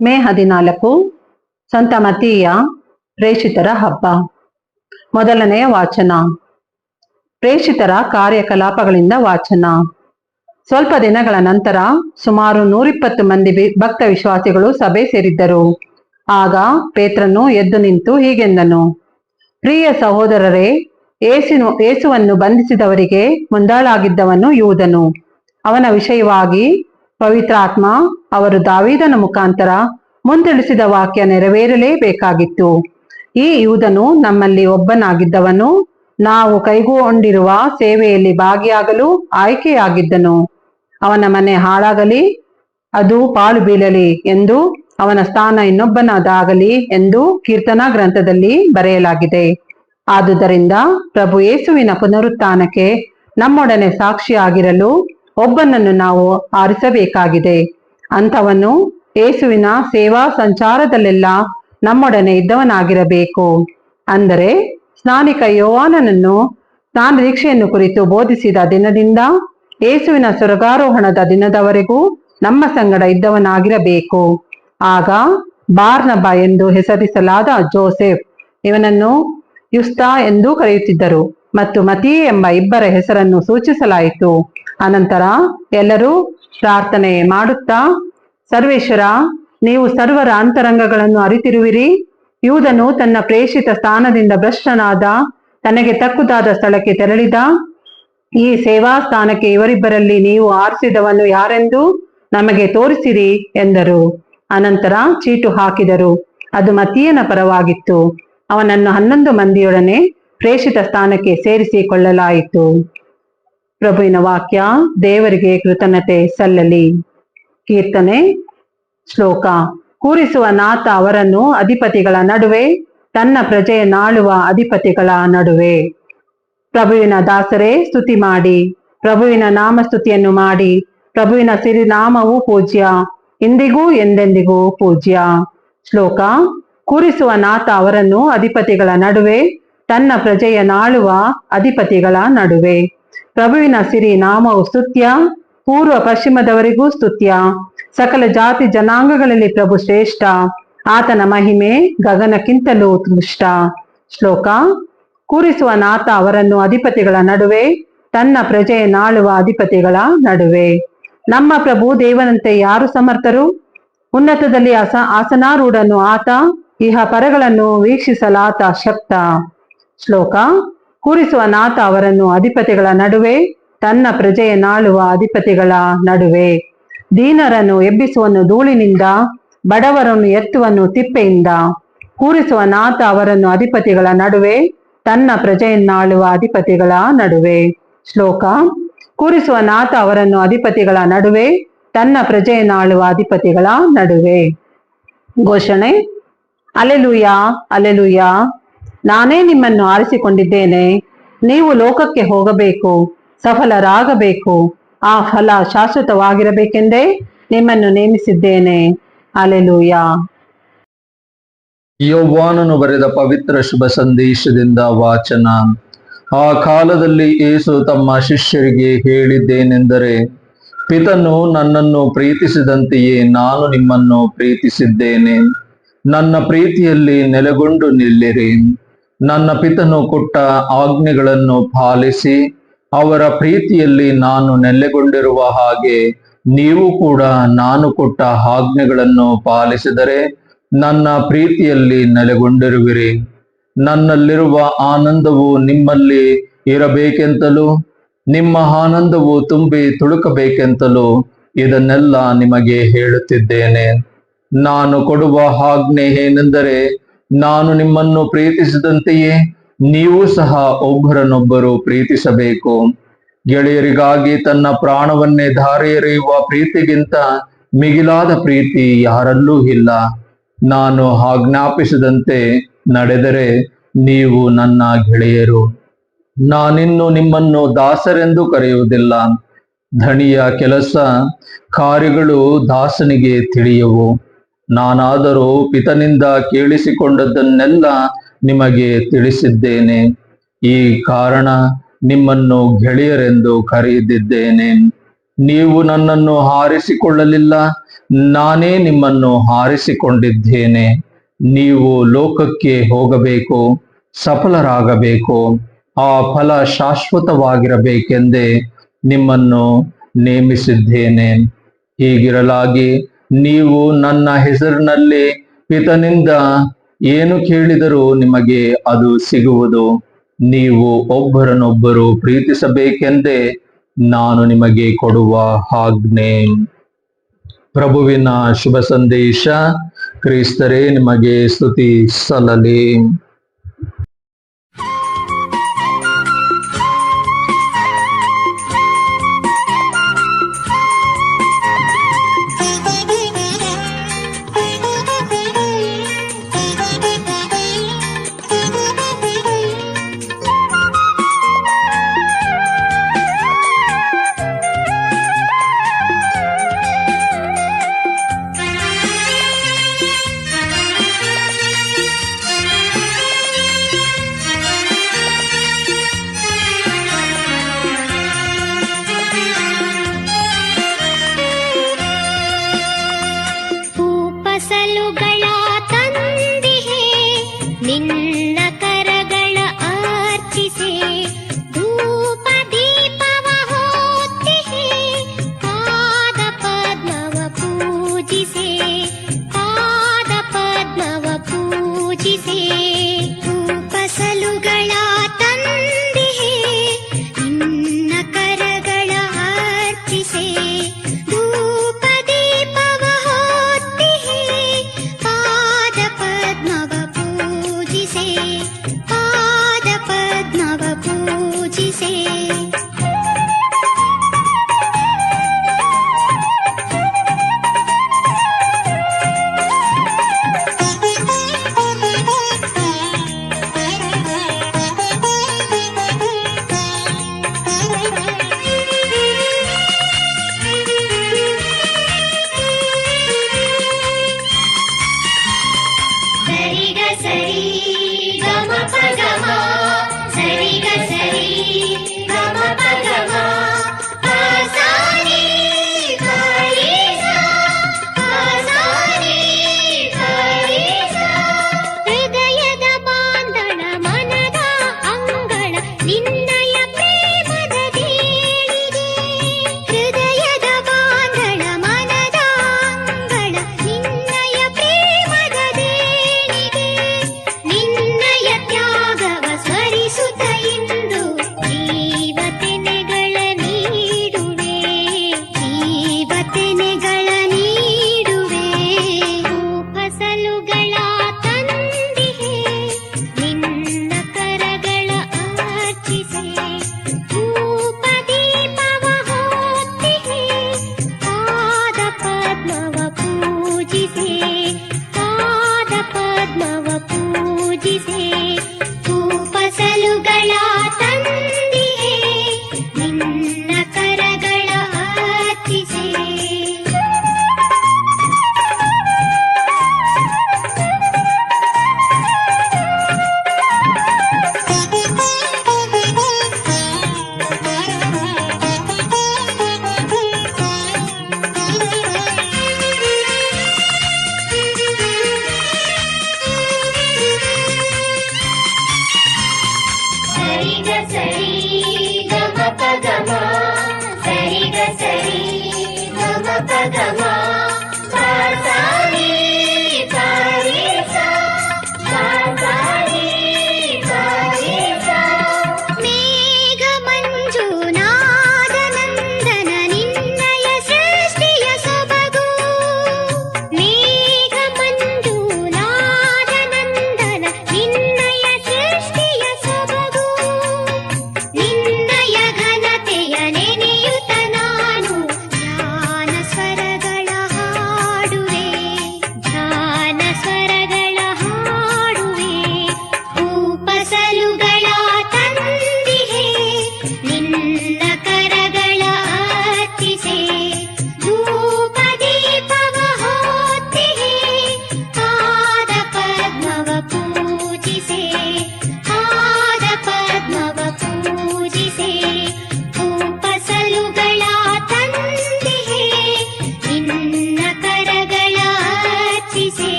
ಮೇ 14 ಸಂತ ಮತ್ತೀಯ ಪ್ರೇಷಿತರ ಹಬ್ಬ. ಮೊದಲನೆಯ ವಾಚನ. ಪ್ರೇಷಿತರ ಕಾರ್ಯಕಲಾಪಗಳಿಂದ ವಾಚನ. ಸ್ವಲ್ಪ ದಿನಗಳ ನಂತರ ಸುಮಾರು 120 ಮಂದಿ ಭಕ್ತ ವಿಶ್ವಾಸಿಗಳು ಸಭೆ ಸೇರಿದ್ದರು. ಆಗ ಪೇತ್ರನು ಎದ್ದು ನಿಂತು ಹೀಗೆಂದನು: ಪ್ರಿಯ ಸಹೋದರರೇ, ಯೇಸುವನ್ನು ಬಂಧಿಸಿದವರಿಗೆ ಮುಂದಾಳಾಗಿದ್ದವನು ಯೂದನು. ಅವನ ವಿಷಯವಾಗಿ ಪವಿತ್ರಾತ್ಮ ಅವರು ದಾವೀದನ ಮುಖಾಂತರ ಮುಂತಿಳಿಸಿದ ವಾಕ್ಯ ನೆರವೇರಲೇಬೇಕಾಗಿತ್ತು. ಈ ಯೂದನು ನಮ್ಮಲ್ಲಿ ಒಬ್ಬನಾಗಿದ್ದವನು, ನಾವು ಕೈಗೊಂಡಿರುವ ಸೇವೆಯಲ್ಲಿ ಭಾಗಿಯಾಗಲು ಆಯ್ಕೆಯಾಗಿದ್ದನು. ಅವನ ಮನೆ ಹಾಳಾಗಲಿ, ಅದು ಪಾಳು ಬೀಳಲಿ ಎಂದು, ಅವನ ಸ್ಥಾನ ಇನ್ನೊಬ್ಬನದಾಗಲಿ ಎಂದು ಕೀರ್ತನಾ ಗ್ರಂಥದಲ್ಲಿ ಬರೆಯಲಾಗಿದೆ. ಆದುದರಿಂದ ಪ್ರಭು ಯೇಸುವಿನ ಪುನರುತ್ಥಾನಕ್ಕೆ ನಮ್ಮೊಡನೆ ಸಾಕ್ಷಿಯಾಗಿರಲು ಒಬ್ಬನನ್ನು ನಾವು ಆರಿಸಬೇಕಾಗಿದೆ. ಅಂಥವನು ಯೇಸುವಿನ ಸೇವಾ ಸಂಚಾರದಲ್ಲೆಲ್ಲ ನಮ್ಮೊಡನೆ ಇದ್ದವನಾಗಿರಬೇಕು. ಅಂದರೆ ಸ್ನಾನಿಕ ಯೋಹಾನನನ್ನು ಸ್ನಾನದೀಕ್ಷೆಯನ್ನು ಕುರಿತು ಬೋಧಿಸಿದ ದಿನದಿಂದ ಯೇಸುವಿನ ಸ್ವರ್ಗಾರೋಹಣದ ದಿನದವರೆಗೂ ನಮ್ಮ ಸಂಗಡ ಇದ್ದವನಾಗಿರಬೇಕು. ಆಗ ಬಾರ್ನಬ ಎಂದು ಹೆಸರಿಸಲಾದ ಜೋಸೆಫ್, ಇವನನ್ನು ಯುಸ್ತ ಎಂದೂ ಕರೆಯುತ್ತಿದ್ದರು, ಮತ್ತು ಮತೀಯ ಎಂಬ ಇಬ್ಬರ ಹೆಸರನ್ನು ಸೂಚಿಸಲಾಯಿತು. ಅನಂತರ ಎಲ್ಲರೂ ಪ್ರಾರ್ಥನೆ ಮಾಡುತ್ತಾ, ಸರ್ವೇಶ್ವರ, ನೀವು ಸರ್ವರ ಅಂತರಂಗಗಳನ್ನು ಅರಿತಿರುವಿರಿ. ಯೂದನು ತನ್ನ ಪ್ರೇಷಿತ ಸ್ಥಾನದಿಂದ ಭ್ರಷ್ಟನಾದ, ತನಗೆ ತಕ್ಕುದಾದ ಸ್ಥಳಕ್ಕೆ ತೆರಳಿದ. ಈ ಸೇವಾ ಸ್ಥಾನಕ್ಕೆ ಇವರಿಬ್ಬರಲ್ಲಿ ನೀವು ಆರಿಸಿದವನು ಯಾರೆಂದು ನಮಗೆ ತೋರಿಸಿರಿ ಎಂದರು. ಅನಂತರ ಚೀಟು ಹಾಕಿದರು. ಅದು ಮತ್ತೀಯನ ಪರವಾಗಿತ್ತು. ಅವನನ್ನು 11 ಮಂದಿಯೊಡನೆ ಪ್ರೇಷಿತ ಸ್ಥಾನಕ್ಕೆ ಸೇರಿಸಿಕೊಳ್ಳಲಾಯಿತು. ಪ್ರಭುವಿನ ವಾಕ್ಯ. ದೇವರಿಗೆ ಕೃತಜ್ಞತೆ ಸಲ್ಲಲಿ. ಕೀರ್ತನೆ. ಶ್ಲೋಕ. ಕೂರಿಸುವ ನಾಥ ಅವರನ್ನು ಅಧಿಪತಿಗಳ ನಡುವೆ, ತನ್ನ ಪ್ರಜೆಯನ್ನಾಳುವ ಅಧಿಪತಿಗಳ ನಡುವೆ. ಪ್ರಭುವಿನ ದಾಸರೇ, ಸ್ತುತಿ ಮಾಡಿ, ಪ್ರಭುವಿನ ನಾಮ ಸ್ತುತಿಯನ್ನು ಮಾಡಿ. ಪ್ರಭುವಿನ ಸಿರಿನಾಮವು ಪೂಜ್ಯ, ಇಂದಿಗೂ ಎಂದೆಂದಿಗೂ ಪೂಜ್ಯ. ಶ್ಲೋಕ. ಕೂರಿಸುವ ನಾಥ ಅವರನ್ನು ಅಧಿಪತಿಗಳ ನಡುವೆ, ತನ್ನ ಪ್ರಜೆಯನ್ನಾಳುವ ಅಧಿಪತಿಗಳ ನಡುವೆ. ಪ್ರಭುವಿನ ಸಿರಿ ನಾಮವು ಸ್ತುತ್ಯ, ಪೂರ್ವ ಪಶ್ಚಿಮದವರೆಗೂ ಸ್ತುತ್ಯ. ಸಕಲ ಜಾತಿ ಜನಾಂಗಗಳಲ್ಲಿ ಪ್ರಭು ಶ್ರೇಷ್ಠ, ಆತನ ಮಹಿಮೆ ಗಗನಕ್ಕಿಂತಲೂ ಉತ್ಕೃಷ್ಟ. ಶ್ಲೋಕ. ಕೂರಿಸುವ ನಾಥ ಅವರನ್ನು ಅಧಿಪತಿಗಳ ನಡುವೆ, ತನ್ನ ಪ್ರಜೆಯನ್ನಾಳುವ ಅಧಿಪತಿಗಳ ನಡುವೆ. ನಮ್ಮ ಪ್ರಭು ದೇವನಂತೆ ಯಾರು ಸಮರ್ಥರು? ಉನ್ನತದಲ್ಲಿ ಆಸನಾರೂಢನು ಆತ, ಇಹ ಪರಗಳನ್ನು ವೀಕ್ಷಿಸಲಾತ ಶಕ್ತ. ಶ್ಲೋಕ. ಕೂರಿಸುವ ನಾಥ ಅವರನ್ನು ಅಧಿಪತಿಗಳ ನಡುವೆ, ತನ್ನ ಪ್ರಜೆಯನ್ನಾಳುವ ಅಧಿಪತಿಗಳ ನಡುವೆ. ದೀನರನ್ನು ಎಬ್ಬಿಸುವನು ಧೂಳಿನಿಂದ, ಬಡವರನ್ನು ಎತ್ತುವನು ತಿಪ್ಪೆಯಿಂದ. ಕೂರಿಸುವ ನಾಥ ಅವರನ್ನು ಅಧಿಪತಿಗಳ ನಡುವೆ, ತನ್ನ ಪ್ರಜೆಯನ್ನಾಳುವ ಅಧಿಪತಿಗಳ ನಡುವೆ. ಶ್ಲೋಕ. ಕೂರಿಸುವ ನಾಥ ಅವರನ್ನು ಅಧಿಪತಿಗಳ ನಡುವೆ, ತನ್ನ ಪ್ರಜೆಯನ್ನಾಳುವ ಅಧಿಪತಿಗಳ ನಡುವೆ. ಘೋಷಣೆ. Alleluia, alleluia. ನಾನೇ ನಿಮ್ಮನ್ನು ಆರಿಸಿಕೊಂಡಿದ್ದೇನೆ. ನೀವು ಲೋಕಕ್ಕೆ ಹೋಗಬೇಕು, ಸಫಲರಾಗಬೇಕು, ಆ ಫಲ ಶಾಶ್ವತವಾಗಿರಬೇಕೆಂದೇ ನಿಮ್ಮನ್ನು ನೇಮಿಸಿದ್ದೇನೆ. ಅಲೆಲೂಯ. ಯೋಹಾನನು ಬರೆದ ಪವಿತ್ರ ಶುಭ ಸಂದೇಶದಿಂದ ವಾಚನ. ಆ ಕಾಲದಲ್ಲಿ ಯೇಸು ತಮ್ಮ ಶಿಷ್ಯರಿಗೆ ಹೇಳಿದ್ದೇನೆಂದರೆ, ಪಿತನು ನನ್ನನ್ನು ಪ್ರೀತಿಸಿದಂತೆಯೇ ನಾನು ನಿಮ್ಮನ್ನು ಪ್ರೀತಿಸಿದ್ದೇನೆ. ನನ್ನ ಪ್ರೀತಿಯಲ್ಲಿ ನೆಲೆಗೊಂಡು ನಿಲ್ಲಿರಿ. ನನ್ನ ಪಿತನು ಕೊಟ್ಟ ಆಜ್ಞೆಗಳನ್ನು ಪಾಲಿಸಿ, ಅವರ ಪ್ರೀತಿಯಲ್ಲಿ ನಾನು ನೆಲೆಗೊಂಡಿರುವ ಹಾಗೆ ನೀವು ಕೂಡ ನಾನು ಕೊಟ್ಟ ಆಜ್ಞೆಗಳನ್ನು ಪಾಲಿಸಿದರೆ ನನ್ನ ಪ್ರೀತಿಯಲ್ಲಿ ನೆಲೆಗೊಂಡಿರುವಿರಿ. ನನ್ನಲ್ಲಿರುವ ಆನಂದವು ನಿಮ್ಮಲ್ಲಿ ಇರಬೇಕೆಂತಲೂ, ನಿಮ್ಮ ಆನಂದವು ತುಂಬಿ ತುಳುಕಬೇಕೆಂತಲೂ ಇದನ್ನೆಲ್ಲ ನಿಮಗೆ ಹೇಳುತ್ತಿದ್ದೇನೆ. ನಾನು ಕೊಡುವ ಆಜ್ಞೆ ಏನೆಂದರೆ, ನಾನು ನಿಮ್ಮನ್ನು ಪ್ರೀತಿಸಿದಂತೆಯೇ ನೀವು ಸಹ ಒಬ್ಬರನ್ನೊಬ್ಬರು ಪ್ರೀತಿಸಬೇಕು. ಗೆಳೆಯರಿಗಾಗಿ ತನ್ನ ಪ್ರಾಣವನ್ನೇ ಧಾರೆ ಎರೆಯುವ ಪ್ರೀತಿಗಿಂತ ಮಿಗಿಲಾದ ಪ್ರೀತಿ ಯಾರಲ್ಲೂ ಇಲ್ಲ. ನಾನು ಆಜ್ಞಾಪಿಸಿದಂತೆ ನಡೆದರೆ ನೀವು ನನ್ನ ಗೆಳೆಯರು. ನಾನಿನ್ನು ನಿಮ್ಮನ್ನು ದಾಸರೆಂದು ಕರೆಯುವುದಿಲ್ಲ. ಧಣಿಯ ಕೆಲಸ ಕಾರ್ಯಗಳು ದಾಸನಿಗೆ ತಿಳಿಯವು. ನಾನಾದರೂ ಪಿತನಿಂದ ಕೇಳಿಸಿಕೊಂಡದ್ದನ್ನೆಲ್ಲ ನಿಮಗೆ ತಿಳಿಸಿದ್ದೇನೆ. ಈ ಕಾರಣ ನಿಮ್ಮನ್ನು ಗೆಳೆಯರೆಂದು ಕರೆದಿದ್ದೇನೆ. ನೀವು ನನ್ನನ್ನು ಹಾರಿಸಿಕೊಳ್ಳಲಿಲ್ಲ, ನಾನೇ ನಿಮ್ಮನ್ನು ಹಾರಿಸಿಕೊಂಡಿದ್ದೇನೆ. ನೀವು ಲೋಕಕ್ಕೆ ಹೋಗಬೇಕು, ಸಫಲರಾಗಬೇಕು, ಆ ಫಲ ಶಾಶ್ವತವಾಗಿರಬೇಕೆಂದೇ ನಿಮ್ಮನ್ನು ನೇಮಿಸಿದ್ದೇನೆ. ಹೀಗಿರಲಾಗಿ ನೀವು ನನ್ನ ಹೆಸರಿನಲ್ಲಿ ಪಿತನಿಂದ ಏನು ಕೇಳಿದರೂ ನಿಮಗೆ ಅದು ಸಿಗುವುದು. ನೀವು ಒಬ್ಬರನ್ನೊಬ್ಬರು ಪ್ರೀತಿಸಬೇಕೆಂದೇ ನಾನು ನಿಮಗೆ ಕೊಡುವ ಆಜ್ಞೆ. ಪ್ರಭುವಿನ ಶುಭ ಸಂದೇಶ. ಕ್ರಿಸ್ತರೇ ನಿಮಗೆ ಸ್ತುತಿ ಸಲ್ಲಲಿ. ಫಸಲುಗಳ ತಂದಿಹೆ, ನಿನ್ನ ಕರಗಳ ಆರ್ಚಿಸೆ, ಧೂಪ ದೀಪವ ಹೊತ್ತಿಹೆ, ಪಾದ ಪದ್ಮವ ಪೂಜಿಸೆ, ಪಾದ ಪದ್ಮವ ಪೂಜಿಸೆ. ಫಸಲುಗಳ ತಂದಿಹೆ, ನಿನ್ನ ಕರಗಳ ಆರ್ಚಿಸೆ, ಧೂಪ ದೀಪವ ಹೊತ್ತಿಹೆ, ಪಾದ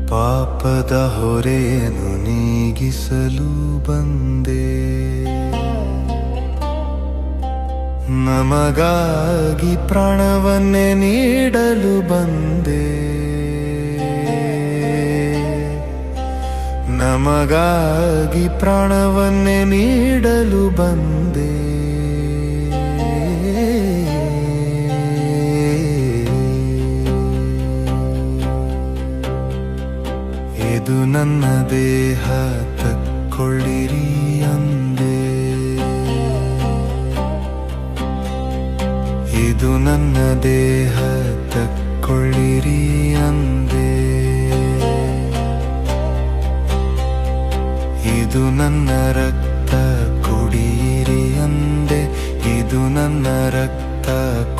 ಪಾಪದ ಹೊರೆಯನ್ನು ನೀಗಿಸಲು ಬಂದೆ, ನಮಗಾಗಿ ಪ್ರಾಣವನ್ನೇ ನೀಡಲು ಬಂದೆ, ನಮಗಾಗಿ ಪ್ರಾಣವನ್ನೇ ನೀಡಲು ಬಂದೆ. ಇದು ನನ್ನ ದೇಹ ತಕ್ಕೊಳ್ಳಿರಿ ಅಂದೆ, ಇದು ನನ್ನ ದೇಹ ತಕ್ಕೊಳ್ಳಿರಿ ಅಂದೆ, ಇದು ನನ್ನ ರಕ್ತ ಕುಡಿಯಿರಿ ಅಂದೆ, ಇದು ನನ್ನ ರಕ್ತ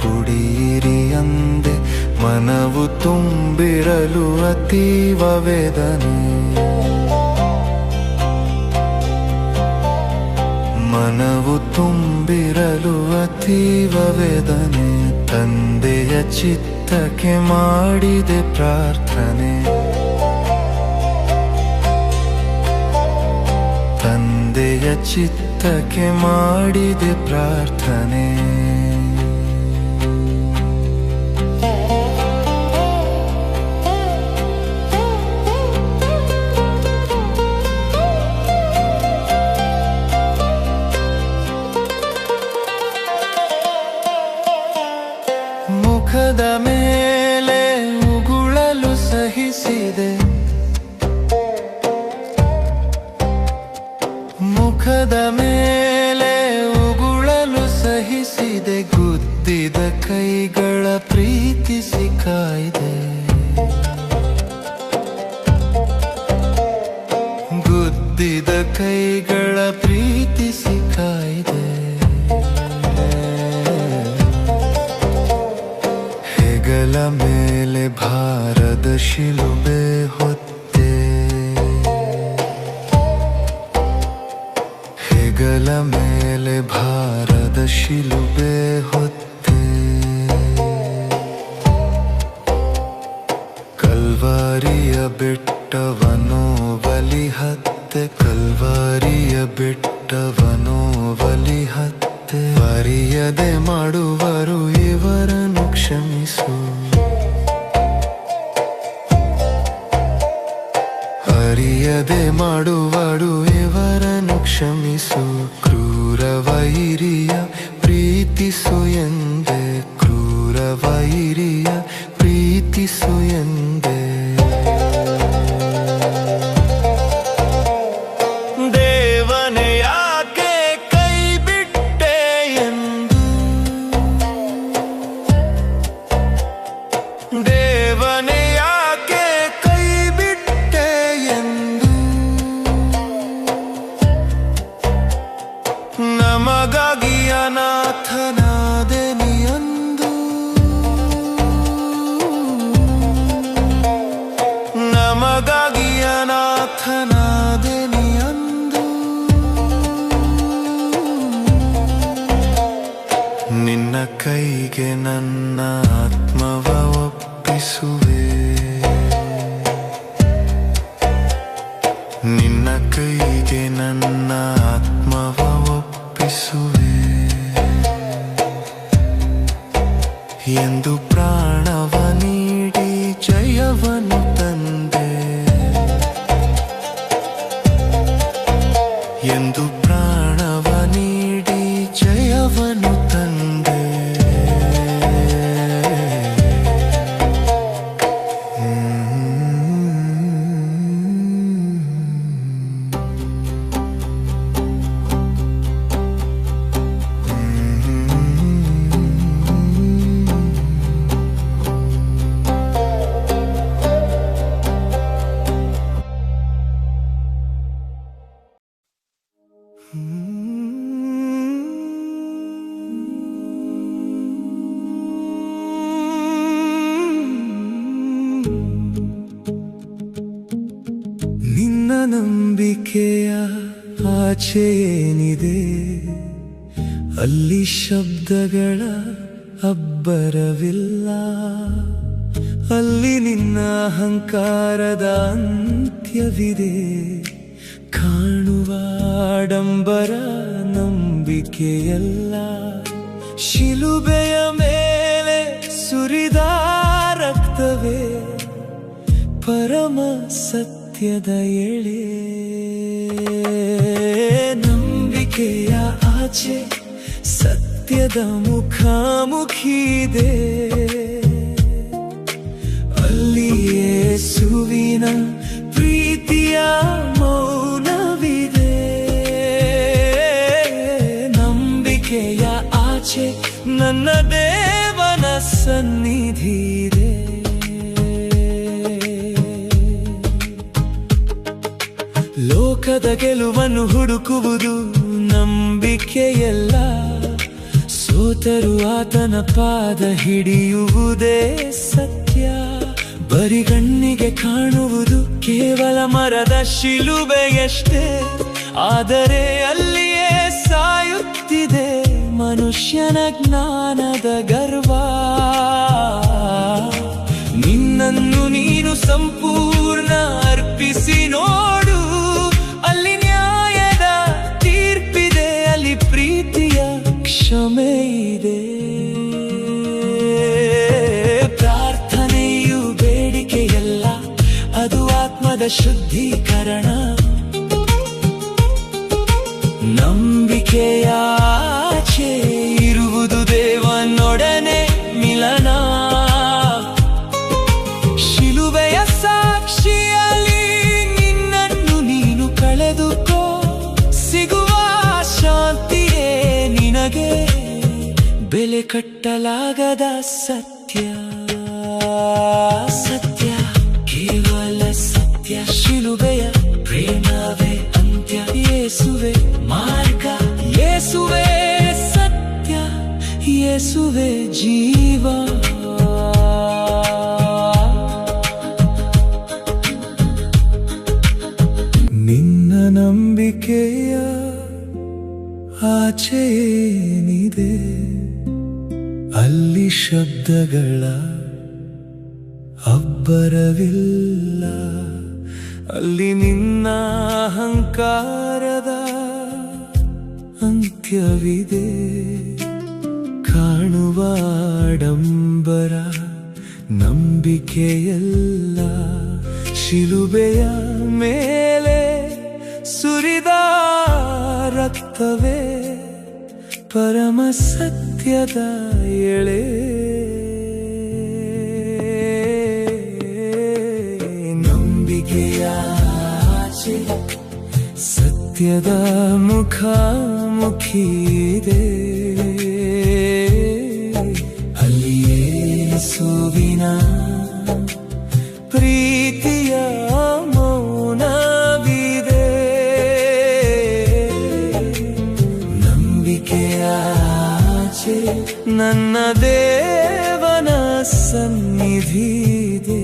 ಕುಡಿಯಿರಿ ಅಂದೆ. ಮನವು ತುಂಬಿರಲು ಅತೀವ ವೇದನೆ, ಮನವು ತುಂಬಿರಲು ಅತೀವ ವೇದನೆ. ತಂದೆಯ ಚಿತ್ತಕ್ಕೆ ಮಾಡಿದೆ ಪ್ರಾರ್ಥನೆ, ತಂದೆಯ ಚಿತ್ತಕ್ಕೆ ಮಾಡಿದೆ ಪ್ರಾರ್ಥನೆ. ಮುಖದ ಮೇಲೆ ಉಗುಳಲು ಸಹಿಸಿದೆ, ಮುಖದ ಮೇಲೆ ಉಗುಳಲು ಸಹಿಸಿದೆ. ಗುದ್ದಿದ ಕೈಗಳ ಪ್ರೀತಿಸಿ ಕಾಯ್ದೆ, ಗುದ್ದಿದ ಕೈಗಳ ಪ್ರೀತಿಸಿ ಕಾಯ್ದೆ. ಹೆಗಲ ಮೇಲೆ ಭಾರದ ಶಿಲುಬೆ ಹೊತ್ತೆ, ಹೆಗಲ ಮೇಲೆ ಭಾರದ ಶಿಲುಬೆ ಹೊತ್ತೆ. ಕಲ್ವಾರಿಯ ಬೆಟ್ಟವನೋ ಬಲಿ ಹತ್ತೆ, ಕಲ್ವಾರಿಯ ಬೆಟ್ಟವನೋ ಬಲಿ ಹತ್ತೆ. ಅರಿಯದೆ ಮಾಡುವರು ಇವರನ್ನು ಕ್ಷಮಿಸು, ಅರಿಯದೆ ಮಾಡುವರು ಇವರನ್ನು ಕ್ಷಮಿಸು. ಕ್ರೂರ ವೈರಿಯ ಪ್ರೀತಿಸು ಎಂದೆ, ಕ್ರೂರ ವೈರಿಯ ಪ್ರೀತಿಸು ಎಂದೆ. ದೇವನೇ ಯಾಕೆ ಕೈ ಬಿಟ್ಟೆ ಎಂದು, ದೇವನೇ ಯಾಕೆ ಕೈ ಬಿಟ್ಟೆ ಎಂದು. ನಮಗಾಗಿ ಅನಾಥನಾದೆ ನೀ ಅಂದು, ಕೈಗೆ ನನ್ನ ಆತ್ಮವ ಒಪ್ಪಿಸುವೆ, ನಿನ್ನ ಕೈಗೆ ನನ್ನ ಆತ್ಮವ ಒಪ್ಪಿಸುವೆ ಎಂದು ಪ್ರಾಣವ ನೀಡಿ ಜಯವನ್ನು ತಂದೆ, ಎಂದು ಪ್ರಾಣವ ನೀಡಿ ಜಯವನ್ನು ತಂದೆ. ನಿನ್ನ ನಂಬಿಕೆಯ ಆಚೆ ಏನಿದೆ, ಅಲ್ಲಿ ಶಬ್ದಗಳ ಅಬ್ಬರವಿಲ್ಲ, ಅಲ್ಲಿ ನಿನ್ನ ಅಹಂಕಾರದ ಅಂತ್ಯವಿದೆ. ಕಾಣುವ ಆಡಂಬರ ನಂಬಿಕೆಯಲ್ಲ, ಶಿಲುಬೆಯ ಮೇಲೆ ಸುರಿದ ರಕ್ತವೇ ಪರಮ ಸತ್ಯದ ಎಳೆ. ನಂಬಿಕೆಯ ಆಚೆ ಸತ್ಯದ ಮುಖಾಮುಖಿದೆ, ಅಲ್ಲಿ ಯೇಸುವಿನ ಪ್ರೀತಿಯ ಮೌನವಿದೆ. ನಂಬಿಕೆಯ ಆಚೆ ನನ್ನ ದೇವನ ಸನ್ನಿಧಿದೆ. ಲೋಕದ ಗೆಲುವನ್ನು ಹುಡುಕುವುದು ನಂಬಿಕೆಯಲ್ಲ, ಸೋತರು ಆತನ ಪಾದ ಹಿಡಿಯುವುದೇ ಸತ್ಯ. ಬರಿಗಣ್ಣಿಗೆ ಕಾಣುವುದು ಕೇವಲ ಮರದ ಶಿಲುಬೆಯಷ್ಟೇ, ಆದರೆ ಅಲ್ಲಿಯೇ ಸಾಯುತ್ತಿದೆ ಮನುಷ್ಯನ ಜ್ಞಾನದ ಗರ್ವ. ನಿನ್ನನ್ನು ನೀನು ಸಂಪೂರ್ಣ ಅರ್ಪಿಸಿ ನೋಡು, ಅಲ್ಲಿ ನ್ಯಾಯದ ತೀರ್ಪಿದೆ, ಅಲ್ಲಿ ಪ್ರೀತಿಯ ಕ್ಷಮೆ ಇದೆ. ಪ್ರಾರ್ಥನೆಯು ಬೇಡಿಕೆಯಲ್ಲ, ಅದು ಆತ್ಮದ ಶುದ್ಧೀಕರಣ. ನಂಬಿಕೆಯ ಆಚೆ ಇರುವುದು ದೇವನೊಡನೆ ಮಿಲನ. ಶಿಲುಬೆಯ ಸಾಕ್ಷಿಯಲ್ಲಿ ನಿನ್ನನ್ನು ನೀನು ಕಳೆದುಕೋ, ಸಿಗುವ ಶಾಂತಿಯೇ ನಿನಗೆ ಬೆಲೆ ಕಟ್ಟಲಾಗದ ಸತ್ಯ. ಸತ್ಯ ಕೇವಲ ಸತ್ಯ, ಶಿಲುಬೆಯ ಪ್ರೇಮವೇ ಅಂತ್ಯ. ಯೇಸುವೆ ಮಾರ್ಗ, ಯೇಸುವೆ ಸತ್ಯ, ಯೇಸುವೆ ಜೀವ. ನಿನ್ನ ನಂಬಿಕೆಯ ಆಚೆ ಏನಿದೆ, ಅಲ್ಲಿ ಶಬ್ದಗಳ ಅಬ್ಬರವಿಲ್ಲ, ಅಲ್ಲಿ ನಿನ್ನ ಅಹಂಕಾರದ ಅಂತ್ಯವಿದೆ. ಕಾಣುವ ಆಡಂಬರ ನಂಬಿಕೆಯಲ್ಲ, ಶಿಲುಬೆಯ ಮೇಲೆ ಸುರಿದ ರಕ್ತವೇ ಪರಮ ಸತ್ಯದ ಎಳೆ. ನಂಬಿಕೆಯ ಆಚೆ ಸತ್ಯದ ಮುಖಾಮುಖಿದೆ, ಅಲ್ಲಿ ಯೇಸುವಿನ ಪ್ರೀತಿಯ ಮೌನವಿದೆ. ನಂಬಿಕೆಯ ಆಚೆ ನನ್ನ ದೇವನ ಸನ್ನಿಧಿದೆ.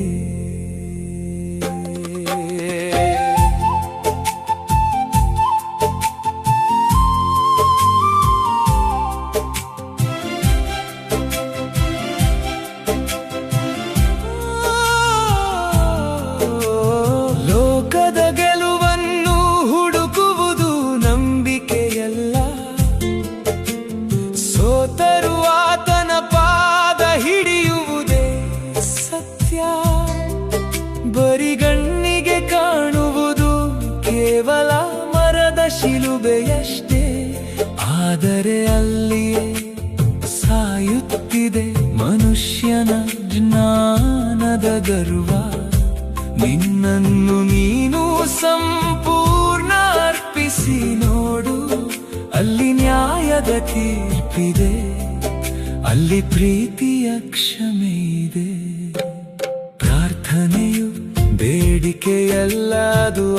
ಗರ್ವ ನಿನ್ನನ್ನು ನೀನು ಸಂಪೂರ್ಣ ಅರ್ಪಿಸಿ ನೋಡು ಅಲ್ಲಿ ನ್ಯಾಯದ ತೀರ್ಪಿದೆ ಅಲ್ಲಿ ಪ್ರೀತಿಯ ಕ್ಷಮೆ ಇದೆ ಪ್ರಾರ್ಥನೆಯು ಬೇಡಿಕೆಯಲ್ಲದು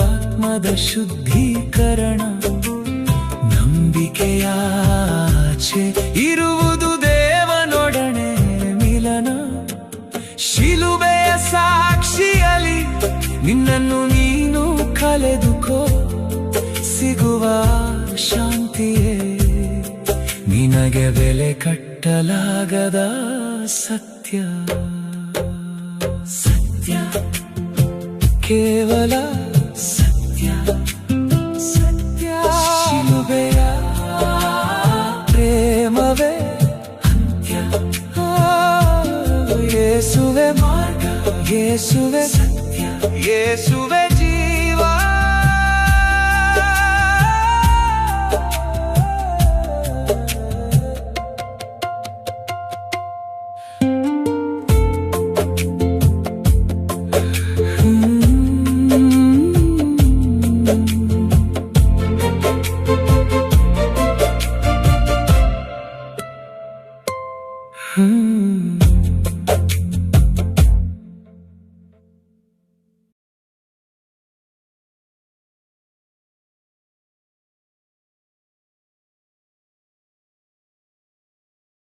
ಆತ್ಮದ ಶುದ್ಧೀಕರಣ ನಂಬಿಕೆಯ ಆಚೆ ಇರುವುದು ದೇವನೊಡನೆ ಮಿಲನ ಶಿಲುಬೆಯ ಸಾಕ್ಷಿಯಲಿ ನಿನ್ನನ್ನು ನೀನು ಕಳೆದುಕೋ ಸಿಗುವ ಶಾಂತಿಯೇ ನಿನಗೆ ಬೆಲೆ ಕಟ್ಟಲಾಗದ ಸತ್ಯ ಸತ್ಯ ಕೇವಲ ಸತ್ಯ ಸತ್ಯ ಶಿಲುಬೆಯ ಪ್ರೇಮವೇ ಅಂತ್ಯ ಯೇಸುವೆ ಮಾರ್ಗ ಯೇಸುವೆ ಸತ್ಯ ಯೇಸುವೆ ಜೀವ Hmm.